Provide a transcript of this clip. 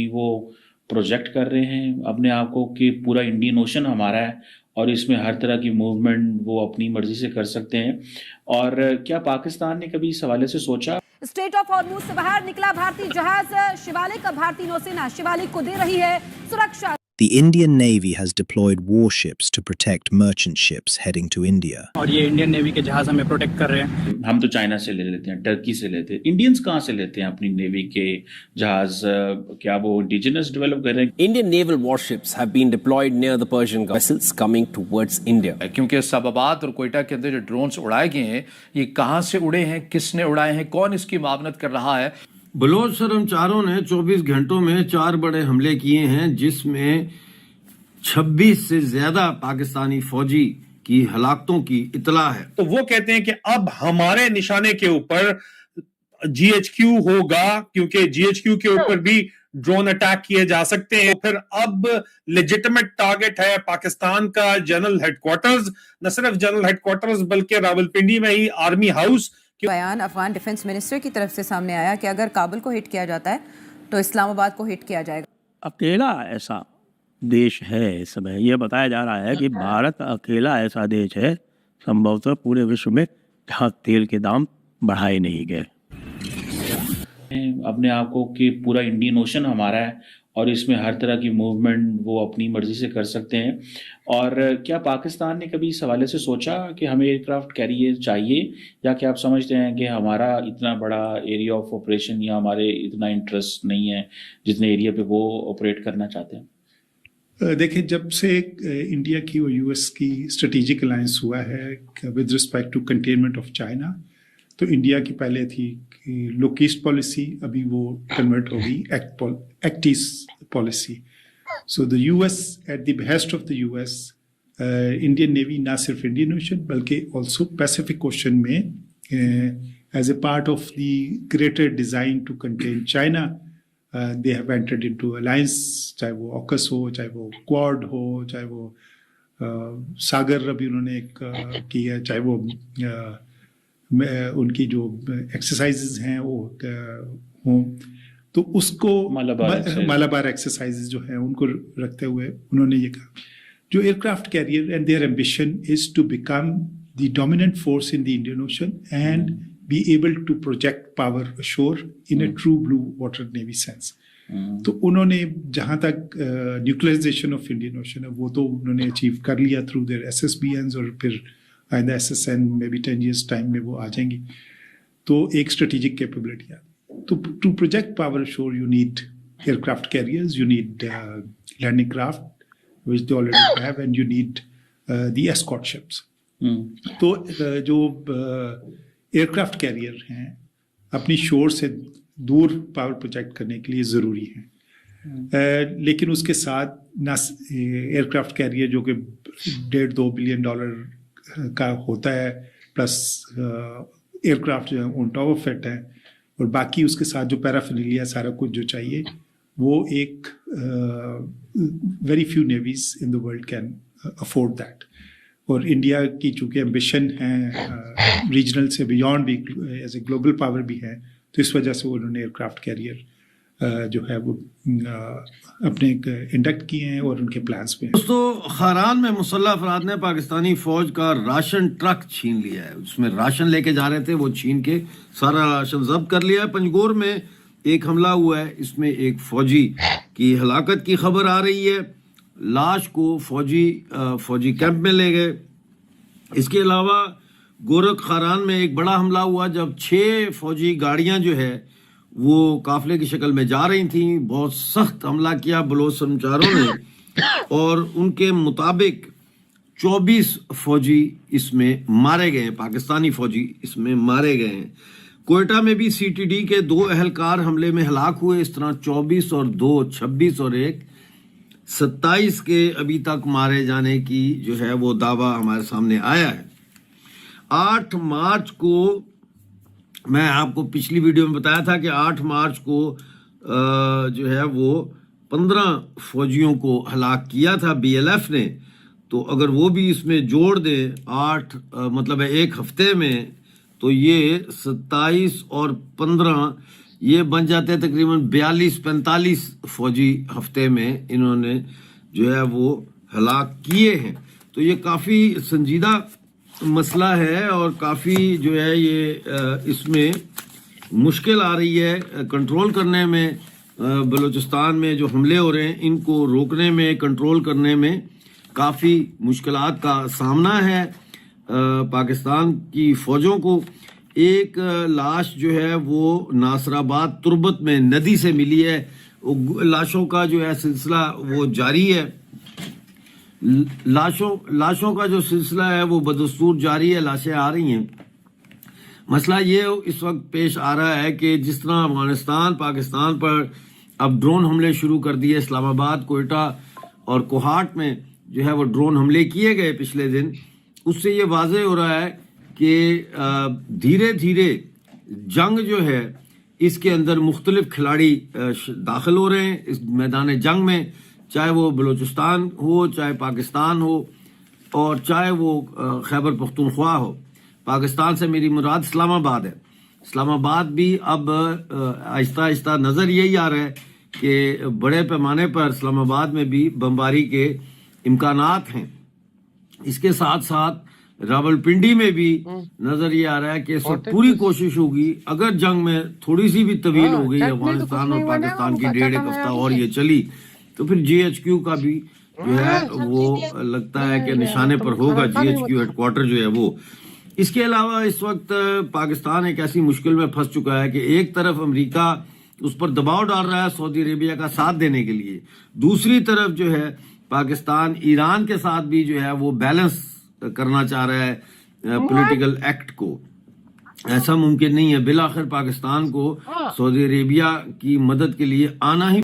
اپنی وہ پروجیکٹ کر رہے ہیں اپنے آپ کو کہ پورا انڈین اوشن ہمارا ہے اور اس میں ہر طرح کی موومنٹ وہ اپنی مرضی سے کر سکتے ہیں. اور کیا پاکستان نے کبھی اس حوالے سے سوچا؟ اسٹریٹ آف ہارموز سے باہر نکلا بھارتی جہاز شیوالک. بھارتی نوسینا شیوالک کو دے رہی ہے سرکشا. The Indian Navy has deployed warships to protect merchant ships heading to India. اور یہ انڈین نیوی کے جہاز ہمیں پروٹیکٹ کر رہے ہیں. ہم تو چائنا سے لے لیتے ہیں, ٹرکی سے لیتے ہیں, انڈینز کہاں سے لیتے ہیں اپنی نیوی کے جہاز؟ کیا وہ انڈیجنس ڈیولپ کر رہے ہیں؟ Indian naval warships have been deployed near the Persian Gulf, vessels coming towards India. کیونکہ سبابات اور کوئٹہ کے اندر جو ڈرونز اڑائے گئے ہیں یہ کہاں سے اڑے ہیں, کس نے اڑائے ہیں, کون اس کی معاونت کر رہا ہے؟ بلوچ شرمچاروں نے 24 گھنٹوں میں 4 بڑے حملے کیے ہیں جس میں 26 سے زیادہ پاکستانی فوجی کی ہلاکتوں کی اطلاع ہے. تو وہ کہتے ہیں کہ اب ہمارے نشانے کے اوپر جی ایچ کیو ہوگا, کیونکہ جی ایچ کیو کے اوپر بھی ڈرون اٹیک کیے جا سکتے ہیں. پھر اب لیجٹمیٹ ٹارگٹ ہے پاکستان کا جنرل ہیڈ کوارٹرز, نہ صرف جنرل ہیڈ کوارٹرز بلکہ راولپنڈی میں ہی آرمی ہاؤس. بیان افغان ڈیفنس منسٹر کی طرف سے سامنے آیا کہ اگر کابل کو ہٹ کیا جاتا ہے تو اسلام آباد کو ہٹ کیا جائے گا. اکیلا ایسا دیش ہے اس سمے, یہ بتایا جا رہا ہے کہ بھارت اکیلا ایسا دیش ہے سمبھوتہ پورے وشو میں جہاں تیل کے دام بڑھائے نہیں گئے. اپنے آپ کو کہ پورا انڈین اوشن ہمارا ہے اور اس میں ہر طرح کی موومنٹ وہ اپنی مرضی سے کر سکتے ہیں. اور کیا پاکستان نے کبھی اس حوالے سے سوچا کہ ہمیں ایئر کرافٹ کیریئر چاہیے, یا کہ آپ سمجھتے ہیں کہ ہمارا اتنا بڑا ایریا آف آپریشن یا ہمارے اتنا انٹرسٹ نہیں ہے جتنے ایریا پہ وہ آپریٹ کرنا چاہتے ہیں؟ دیکھیں, جب سے انڈیا کی اور یو ایس کی اسٹریٹجک الائنس ہوا ہے with respect to containment of China, تو انڈیا کی پہلے تھی لک ایسٹ پالیسی, ابھی وہ کنورٹ ہو گئی act east policy. So the U S at the behest of the U S, Indian navy نہ صرف انڈین اوشن بلکہ آلسو پیسیفک اوشن میں as a part of the greater design to contain China they have entered into alliance, چاہے وہ AUKUS ہو, چاہے وہ code ہو, چاہے وہ ساگر ابھی انہوں نے ایک کی ہے, چاہے وہ ان کی جو ایکسرسائزز ہیں وہ ہوں, تو اس کو مالابار ایکسرسائزز جو ہیں ان کو رکھتے ہوئے انہوں نے یہ کہا جو aircraft carrier and their ambition is to become the dominant force in the Indian Ocean and be able to project power ashore in a true blue water navy sense. تو انہوں نے جہاں تک نیوکلائزیشن آف انڈین اوشن ہے وہ تو انہوں نے اچیو کر لیا through their S S B Ns, اور پھر آئندہ ایس ایس این میں بھی 10 years ٹائم میں وہ آ جائیں گی. تو ایک اسٹریٹجک کیپیبلٹی ہے. تو to project power ashore you need aircraft carriers, you need landing craft which they already have, and you need the escort ships. تو جو ایئر کرافٹ کیریئر ہیں اپنی شور سے دور پاور پروجیکٹ کرنے کے لیے ضروری ہیں, لیکن اس کے ساتھ نہ ایئر کرافٹ کیریئر جو کہ $1.5-2 بلین کا ہوتا ہے, پلس ایئر کرافٹ جو ہے آن ٹاپ آف اٹ ہے, اور باقی اس کے ساتھ جو پیرافینیلیا سارا کچھ جو چاہیے وہ ایک very few navies in the world can afford that. اور انڈیا کی چونکہ ایمبیشن ہے ریجنل سے بیانڈ بھی ایز اے گلوبل پاور بھی ہے, تو اس وجہ سے انہوں نے ایئر کرافٹ کیریئر جو ہے وہ اپنے انڈکٹ کیے ہیں اور ان کے پلانس پہ ہیں. دوستو, خاران میں مسلح افراد نے پاکستانی فوج کا راشن ٹرک چھین لیا ہے. اس میں راشن لے کے جا رہے تھے, وہ چھین کے سارا راشن ضبط کر لیا ہے. پنجگور میں ایک حملہ ہوا ہے, اس میں ایک فوجی کی ہلاکت کی خبر آ رہی ہے. لاش کو فوجی کیمپ میں لے گئے. اس کے علاوہ گورکھ خاران میں ایک بڑا حملہ ہوا جب 6 فوجی گاڑیاں جو ہے وہ قافلے کی شکل میں جا رہی تھیں. بہت سخت حملہ کیا بلوچ سرمچاروں نے, اور ان کے مطابق 24 فوجی اس میں مارے گئے ہیں, پاکستانی فوجی اس میں مارے گئے ہیں. کوئٹہ میں بھی سی ٹی ڈی کے 2 اہلکار حملے میں ہلاک ہوئے. اس طرح 24 اور 2 26 اور 1 27 کے ابھی تک مارے جانے کی جو ہے وہ دعویٰ ہمارے سامنے آیا ہے. 8 مارچ کو میں آپ کو پچھلی ویڈیو میں بتایا تھا کہ 8 مارچ کو جو ہے وہ 15 فوجیوں کو ہلاک کیا تھا بی ایل ایف نے. تو اگر وہ بھی اس میں جوڑ دیں 8 مطلب ہے ایک ہفتے میں, تو یہ 27 اور 15 یہ بن جاتے ہیں تقریباً 42-45 فوجی ہفتے میں انہوں نے جو ہے وہ ہلاک کیے ہیں. تو یہ کافی سنجیدہ مسئلہ ہے اور کافی جو ہے یہ اس میں مشکل آ رہی ہے کنٹرول کرنے میں. بلوچستان میں جو حملے ہو رہے ہیں ان کو روکنے میں کنٹرول کرنے میں کافی مشکلات کا سامنا ہے پاکستان کی فوجوں کو. ایک لاش جو ہے وہ ناصر آباد تربت میں ندی سے ملی ہے. لاشوں کا جو ہے سلسلہ وہ جاری ہے. لاشوں کا جو سلسلہ ہے وہ بدستور جاری ہے. لاشیں آ رہی ہیں. مسئلہ یہ اس وقت پیش آ رہا ہے کہ جس طرح افغانستان پاکستان پر اب ڈرون حملے شروع کر دیے, اسلام آباد, کوئٹہ اور کوہاٹ میں جو ہے وہ ڈرون حملے کیے گئے پچھلے دن, اس سے یہ واضح ہو رہا ہے کہ دھیرے دھیرے جنگ جو ہے اس کے اندر مختلف کھلاڑی داخل ہو رہے ہیں اس میدان جنگ میں, چاہے وہ بلوچستان ہو, چاہے پاکستان ہو, اور چاہے وہ خیبر پختونخوا ہو. پاکستان سے میری مراد اسلام آباد ہے. اسلام آباد بھی اب آہستہ آہستہ نظر یہی آ رہا ہے کہ بڑے پیمانے پر اسلام آباد میں بھی بمباری کے امکانات ہیں. اس کے ساتھ ساتھ راولپنڈی میں بھی نظر یہ آ رہا ہے کہ اس وقت پوری کوشش ہوگی, اگر جنگ میں تھوڑی سی بھی طویل ہو گئی افغانستان اور پاکستان کی 1.5 ہفتہ اور یہ چلی تو پھر GHQ کا بھی جو ہے وہ لگتا ہے کہ نشانے پر ہوگا. GHQ ہیڈ کوارٹر جو ہے وہ. اس کے علاوہ اس وقت پاکستان ایک ایسی مشکل میں پھنس چکا ہے کہ ایک طرف امریکہ اس پر دباؤ ڈال رہا ہے سعودی عربیہ کا ساتھ دینے کے لیے, دوسری طرف جو ہے پاکستان ایران کے ساتھ بھی جو ہے وہ بیلنس کرنا چاہ رہا ہے پولیٹیکل ایکٹ کو. ایسا ممکن نہیں ہے. بالآخر پاکستان کو سعودی عربیہ کی مدد کے لیے آنا ہی